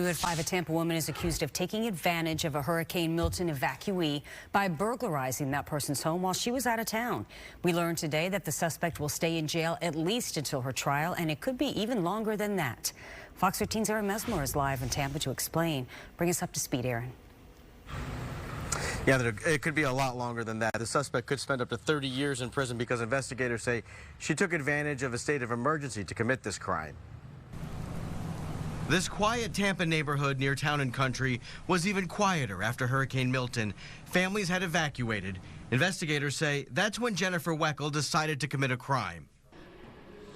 at 5, a Tampa woman is accused of taking advantage of a Hurricane Milton evacuee by burglarizing that person's home while she was out of town. We learned today that the suspect will stay in jail at least until her trial, and it could be even longer than that. Fox 13's Aaron Mesmer is live in Tampa to explain. Bring us up to speed, Aaron. Yeah, it could be a lot longer than that. The suspect could spend up to 30 years in prison because investigators say she took advantage of a state of emergency to commit this crime. This quiet Tampa neighborhood near Town and Country was even quieter after Hurricane Milton. Families had evacuated. Investigators say that's when Jennifer Wecal decided to commit a crime.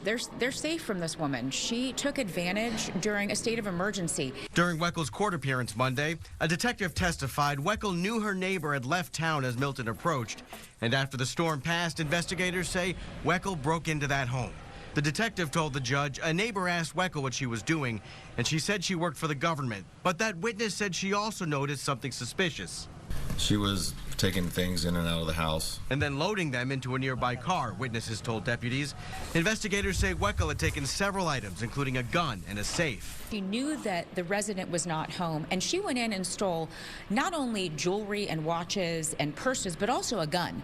They're safe from this woman. She took advantage during a state of emergency. During Wecal's court appearance Monday, a detective testified Wecal knew her neighbor had left town as Milton approached. And after the storm passed, investigators say Wecal broke into that home. The detective told the judge a neighbor asked Wecal what she was doing, and she said she worked for the government. But that witness said she also noticed something suspicious. She was taking things in and out of the house and then loading them into a nearby car, witnesses told deputies. Investigators say Wecal had taken several items, including a gun and a safe. She knew that the resident was not home, and she went in and stole not only jewelry and watches and purses, but also a gun.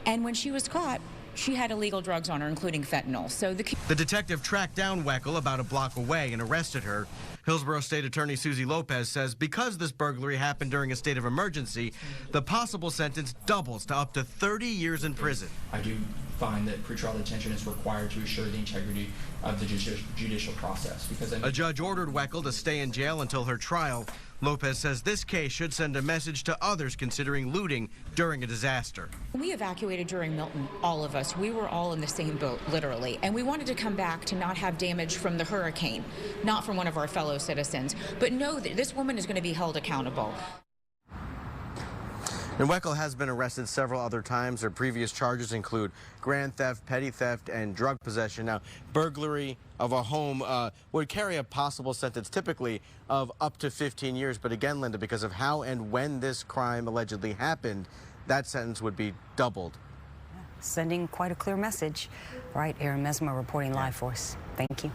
And when she was caught, she had illegal drugs on her, including fentanyl. So the detective tracked down Wecal about a block away and arrested her. Hillsborough State Attorney Susie Lopez says because this burglary happened during a state of emergency, the possible sentence doubles to up to 30 years in prison. I do find that pretrial detention is required to assure the integrity of the judicial process. Because a judge ordered Wecal to stay in jail until her trial. Lopez says this case should send a message to others considering looting during a disaster. We evacuated during Milton, all of us. We were all in the same boat, literally. And we wanted to come back to not have damage from the hurricane, not from one of our fellow citizens. But know that this woman is going to be held accountable. And Wecal has been arrested several other times. Her previous charges include grand theft, petty theft, and drug possession. Now, burglary of a home would carry a possible sentence typically of up to 15 years. But again, Linda, because of how and when this crime allegedly happened, that sentence would be doubled. Sending quite a clear message. All right, Aaron Mesmer reporting live for us. Thank you.